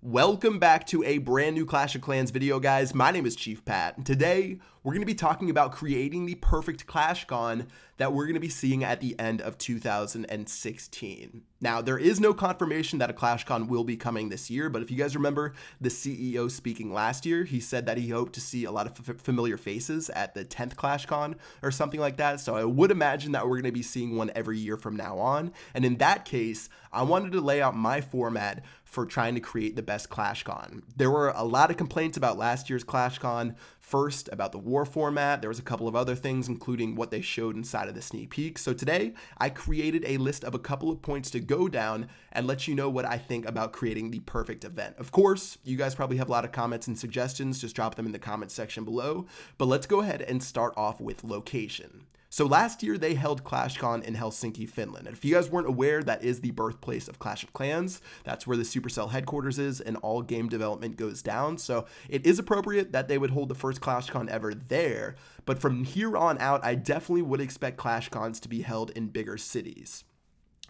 Welcome back to a brand new Clash of Clans video, guys. My name is Chief Pat, and today we're going to be talking about creating the perfect ClashCon that we're going to be seeing at the end of 2016. Now, there is no confirmation that a ClashCon will be coming this year, but if you guys remember the CEO speaking last year, he said that he hoped to see a lot of familiar faces at the 10th ClashCon or something like that, so I would imagine that we're going to be seeing one every year from now on, and in that case, I wanted to lay out my format for trying to create the best ClashCon. There were a lot of complaints about last year's ClashCon. First, about the war format. There was a couple of other things, including what they showed inside of the sneak peek. So today, I created a list of a couple of points to go down and let you know what I think about creating the perfect event. Of course, you guys probably have a lot of comments and suggestions. Just drop them in the comment section below. But let's go ahead and start off with location. So last year they held ClashCon in Helsinki, Finland. And if you guys weren't aware, that is the birthplace of Clash of Clans. That's where the Supercell headquarters is and all game development goes down. So it is appropriate that they would hold the first ClashCon ever there. But from here on out, I definitely would expect ClashCons to be held in bigger cities.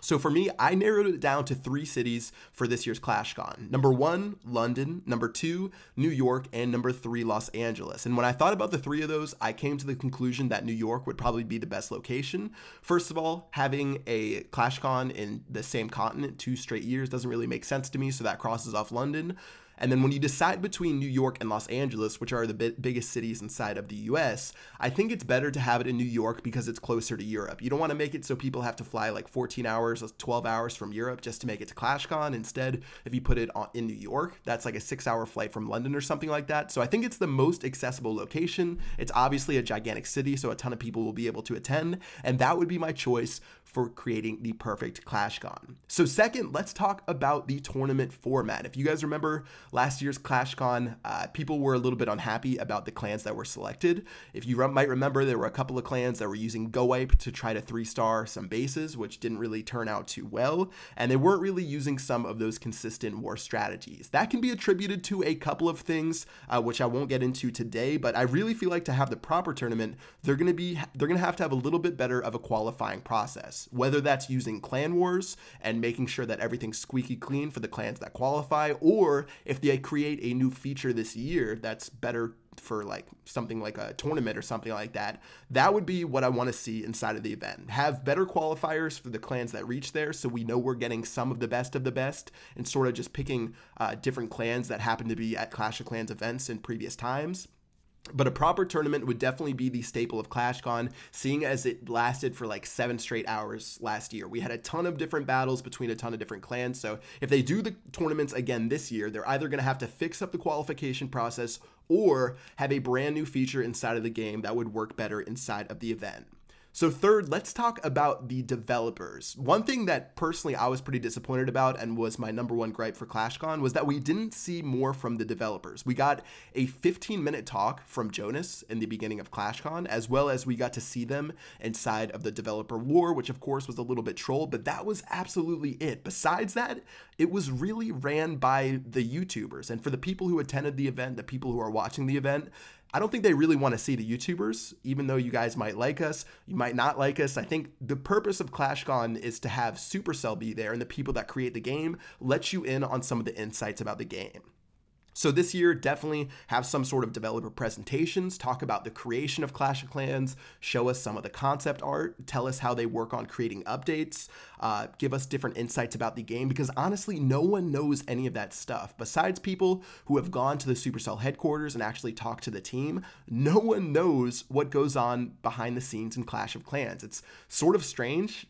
So for me, I narrowed it down to 3 cities for this year's ClashCon. Number 1, London. Number 2, New York. And number 3, Los Angeles. And when I thought about the 3 of those, I came to the conclusion that New York would probably be the best location. First of all, having a ClashCon in the same continent 2 straight years doesn't really make sense to me, so that crosses off London. And then when you decide between New York and Los Angeles, which are the biggest cities inside of the US, I think it's better to have it in New York because it's closer to Europe. You don't want to make it so people have to fly like 14 hours, 12 hours from Europe just to make it to ClashCon. Instead, if you put it in New York, that's like a 6-hour flight from London or something like that. So I think it's the most accessible location. It's obviously a gigantic city, so a ton of people will be able to attend. And that would be my choice for creating the perfect ClashCon. So second, let's talk about the tournament format. If you guys remember last year's ClashCon, people were a little bit unhappy about the clans that were selected. If you might remember, there were a couple of clans that were using GoWipe to try to 3-star some bases, which didn't really turn out too well, and they weren't really using some of those consistent war strategies. That can be attributed to a couple of things, which I won't get into today, but I really feel like to have the proper tournament, they're gonna have to have a little bit better of a qualifying process. Whether that's using clan wars and making sure that everything's squeaky clean for the clans that qualify, or if they create a new feature this year that's better for like something like a tournament or something like that, that would be what I want to see inside of the event. Have better qualifiers for the clans that reach there so we know we're getting some of the best and sort of just picking different clans that happen to be at Clash of Clans events in previous times. But a proper tournament would definitely be the staple of ClashCon, seeing as it lasted for like 7 straight hours last year. We had a ton of different battles between a ton of different clans, so if they do the tournaments again this year, they're either going to have to fix up the qualification process or have a brand new feature inside of the game that would work better inside of the event. So third, let's talk about the developers. One thing that personally I was pretty disappointed about and was my number 1 gripe for ClashCon was that we didn't see more from the developers. We got a 15-minute talk from Jonas in the beginning of ClashCon, as well as we got to see them inside of the developer war, which of course was a little bit trolled, but that was absolutely it. Besides that, it was really ran by the YouTubers. And for the people who attended the event, the people who are watching the event, I don't think they really want to see the YouTubers, even though you guys might like us, you might not like us. I think the purpose of ClashCon is to have Supercell be there and the people that create the game let you in on some of the insights about the game. So this year, definitely have some sort of developer presentations, talk about the creation of Clash of Clans, show us some of the concept art, tell us how they work on creating updates, give us different insights about the game, because honestly, no one knows any of that stuff. Besides people who have gone to the Supercell headquarters and actually talked to the team, no one knows what goes on behind the scenes in Clash of Clans. It's sort of strange.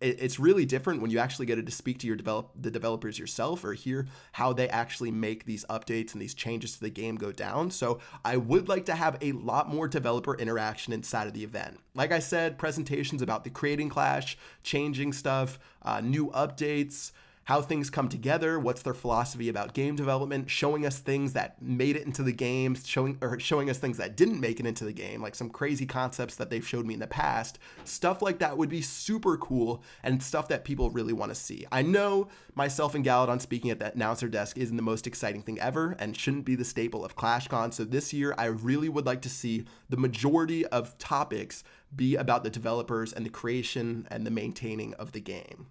It's really different when you actually get to speak to the developers yourself or hear how they actually make these updates and these changes to the game go down. So I would like to have a lot more developer interaction inside of the event. Like I said, presentations about the creating Clash, changing stuff, new updates, how things come together, what's their philosophy about game development, showing us things that made it into the game, showing us things that didn't make it into the game, like some crazy concepts that they've showed me in the past. Stuff like that would be super cool and stuff that people really want to see. I know myself and Galadon speaking at that announcer desk isn't the most exciting thing ever and shouldn't be the staple of ClashCon, so this year I really would like to see the majority of topics be about the developers and the creation and the maintaining of the game.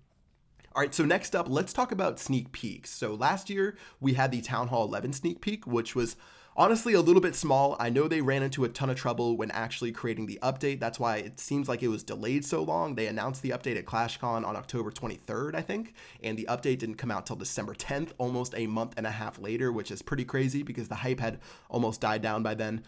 All right, so next up, let's talk about sneak peeks. So last year, we had the Town Hall 11 sneak peek, which was honestly a little bit small. I know they ran into a ton of trouble when actually creating the update. That's why it seems like it was delayed so long. They announced the update at ClashCon on October 23rd, I think, and the update didn't come out till December 10th, almost a month and a half later, which is pretty crazy because the hype had almost died down by then.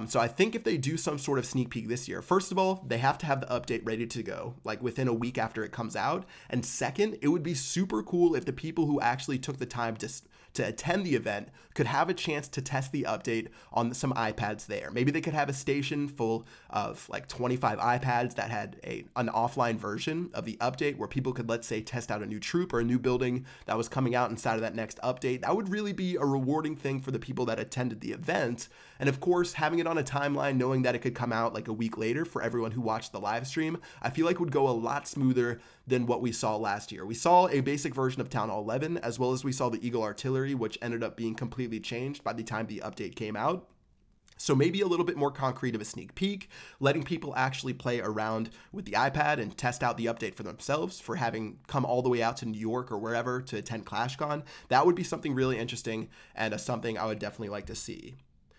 So I think if they do some sort of sneak peek this year, first of all, they have to have the update ready to go, like within a week after it comes out. And second, it would be super cool if the people who actually took the time to attend the event could have a chance to test the update on some iPads there. Maybe they could have a station full of like 25 iPads that had an offline version of the update where people could, let's say, test out a new troop or a new building that was coming out inside of that next update. That would really be a rewarding thing for the people that attended the event. And of course, having it on a timeline, knowing that it could come out like a week later for everyone who watched the live stream, I feel like would go a lot smoother than what we saw last year. We saw a basic version of Town Hall 11, as well as we saw the Eagle Artillery, which ended up being completely changed by the time the update came out. So maybe a little bit more concrete of a sneak peek, letting people actually play around with the iPad and test out the update for themselves for having come all the way out to New York or wherever to attend ClashCon. That would be something really interesting and something I would definitely like to see.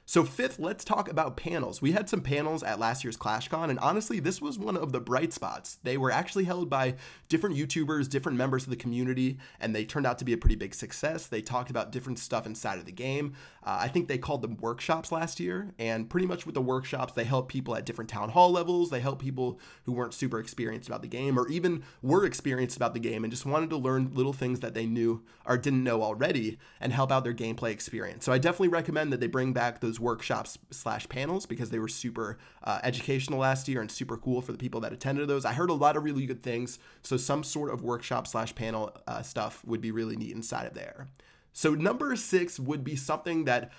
So fifth, let's talk about panels. We had some panels at last year's ClashCon, and honestly, this was one of the bright spots. They were actually held by different YouTubers, different members of the community, and they turned out to be a pretty big success. They talked about different stuff inside of the game. I think they called them workshops last year, and pretty much with the workshops, they help people at different town hall levels. They help people who weren't super experienced about the game, or even were experienced about the game and just wanted to learn little things that they knew or didn't know already and help out their gameplay experience. So I definitely recommend that they bring back those workshops / panels because they were super educational last year and super cool for the people that attended those. I heard a lot of really good things, so some sort of workshop / panel stuff would be really neat inside of there. So number 6 would be something that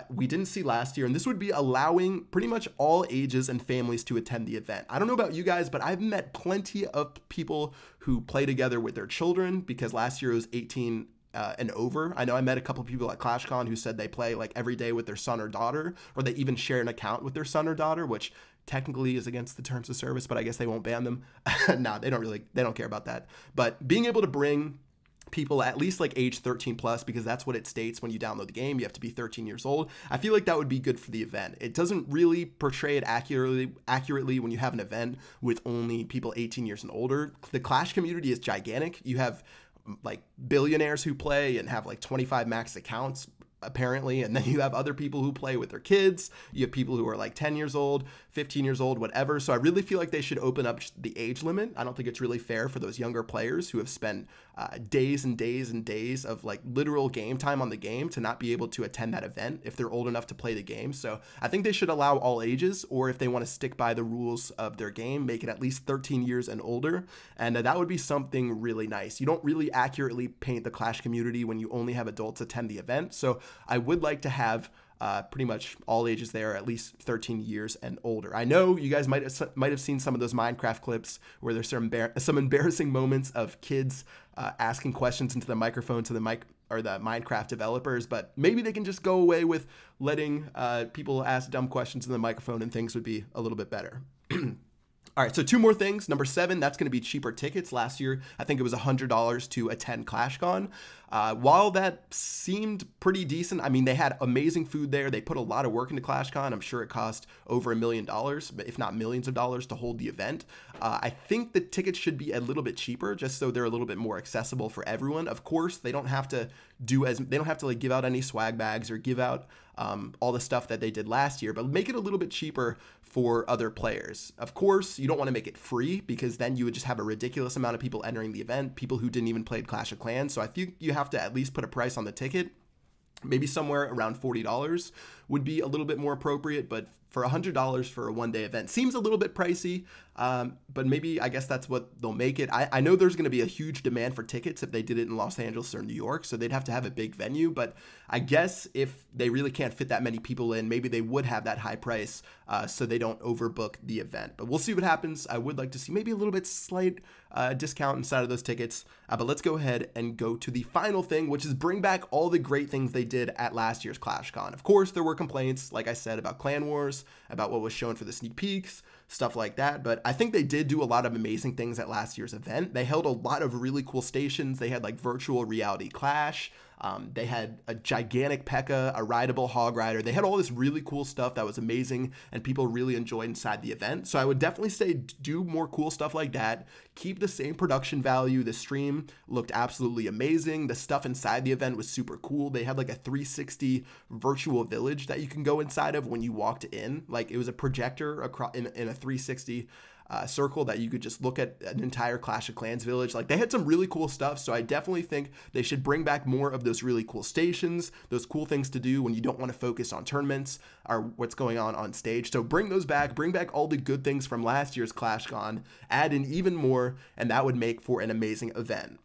we didn't see last year, and this would be allowing pretty much all ages and families to attend the event. I don't know about you guys, but I've met plenty of people who play together with their children because last year it was 18 and over. I know I met a couple of people at ClashCon who said they play like every day with their son or daughter, or they even share an account with their son or daughter, which technically is against the terms of service, but I guess they won't ban them. No, they don't care about that. But being able to bring people at least like age 13 plus, because that's what it states when you download the game, you have to be 13 years old. I feel like that would be good for the event. It doesn't really portray it accurately when you have an event with only people 18 years and older. The Clash community is gigantic. You have like billionaires who play and have like 25 max accounts apparently, and then you have other people who play with their kids. You have people who are like 10 years old, 15 years old, whatever. So I really feel like they should open up the age limit. I don't think it's really fair for those younger players who have spent days and days and days of like literal game time on the game to not be able to attend that event if they're old enough to play the game. So I think they should allow all ages, or if they want to stick by the rules of their game, make it at least 13 years and older. And that would be something really nice. You don't really accurately paint the Clash community when you only have adults attend the event. So I would like to have pretty much all ages there, at least 13 years and older. I know you guys might have seen some of those Minecraft clips where there's some embarrassing moments of kids asking questions into the microphone to the Minecraft developers, but maybe they can just go away with letting people ask dumb questions in the microphone and things would be a little bit better. All right, so 2 more things. Number 7, that's going to be cheaper tickets. Last year, I think it was $100 to attend ClashCon. While that seemed pretty decent, I mean, they had amazing food there. They put a lot of work into ClashCon. I'm sure it cost over $1 million, if not millions of dollars to hold the event. I think the tickets should be a little bit cheaper, just so they're a little bit more accessible for everyone. Of course, they don't have to like give out any swag bags or give out all the stuff that they did last year, but make it a little bit cheaper for other players. Of course, you don't want to make it free because then you would just have a ridiculous amount of people entering the event, people who didn't even play Clash of Clans. So I think you have to at least put a price on the ticket. Maybe somewhere around $40 would be a little bit more appropriate, but for $100 for a one-day event seems a little bit pricey, but maybe I guess that's what they'll make it. I know there's going to be a huge demand for tickets if they did it in Los Angeles or New York, so they'd have to have a big venue, but I guess if they really can't fit that many people in, maybe they would have that high price so they don't overbook the event. But we'll see what happens. I would like to see maybe a little bit slight discount inside of those tickets, but let's go ahead and go to the final thing, which is bring back all the great things they did at last year's ClashCon. Of course, there were complaints, like I said, about Clan Wars. course, about what was shown for the sneak peeks, stuff like that. But I think they did do a lot of amazing things at last year's event. They held a lot of really cool stations. They had like virtual reality Clash. They had a gigantic P.E.K.K.A, a rideable Hog Rider. They had all this really cool stuff that was amazing and people really enjoyed inside the event. So I would definitely say do more cool stuff like that. Keep the same production value. The stream looked absolutely amazing. The stuff inside the event was super cool. They had like a 360 virtual village that you can go inside of when you walked in. Like it was a projector across in a 360 circle that you could just look at an entire Clash of Clans village. Like they had some really cool stuff. So I definitely think they should bring back more of those really cool stations, those cool things to do when you don't want to focus on tournaments or what's going on stage. So bring those back, bring back all the good things from last year's ClashCon, add in even more, and that would make for an amazing event.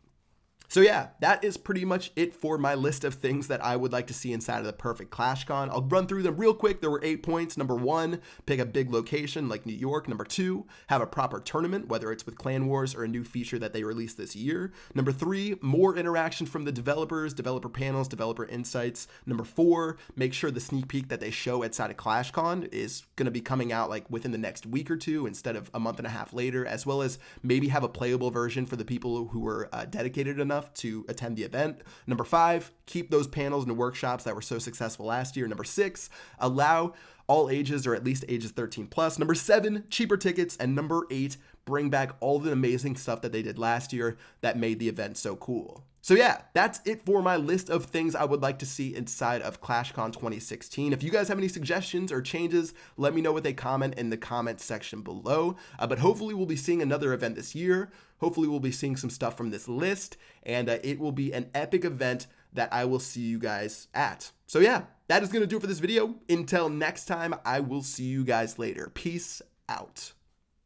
So yeah, that is pretty much it for my list of things that I would like to see inside of the perfect ClashCon. I'll run through them real quick. There were 8 points. Number 1, pick a big location like New York. Number 2, have a proper tournament, whether it's with Clan Wars or a new feature that they released this year. Number 3, more interaction from the developers, developer panels, developer insights. Number 4, make sure the sneak peek that they show outside of ClashCon is going to be coming out like within the next week or two instead of a month and a half later, as well as maybe have a playable version for the people who were dedicated enough to attend the event. Number 5, keep those panels and workshops that were so successful last year. Number 6, allow all ages or at least ages 13 plus. Number 7, cheaper tickets. And number 8, bring back all the amazing stuff that they did last year that made the event so cool. So yeah, that's it for my list of things I would like to see inside of ClashCon 2016. If you guys have any suggestions or changes, let me know with a comment in the comment section below. But hopefully we'll be seeing another event this year. Hopefully we'll be seeing some stuff from this list, and it will be an epic event that I will see you guys at. So yeah, that is going to do it for this video. Until next time, I will see you guys later. Peace out.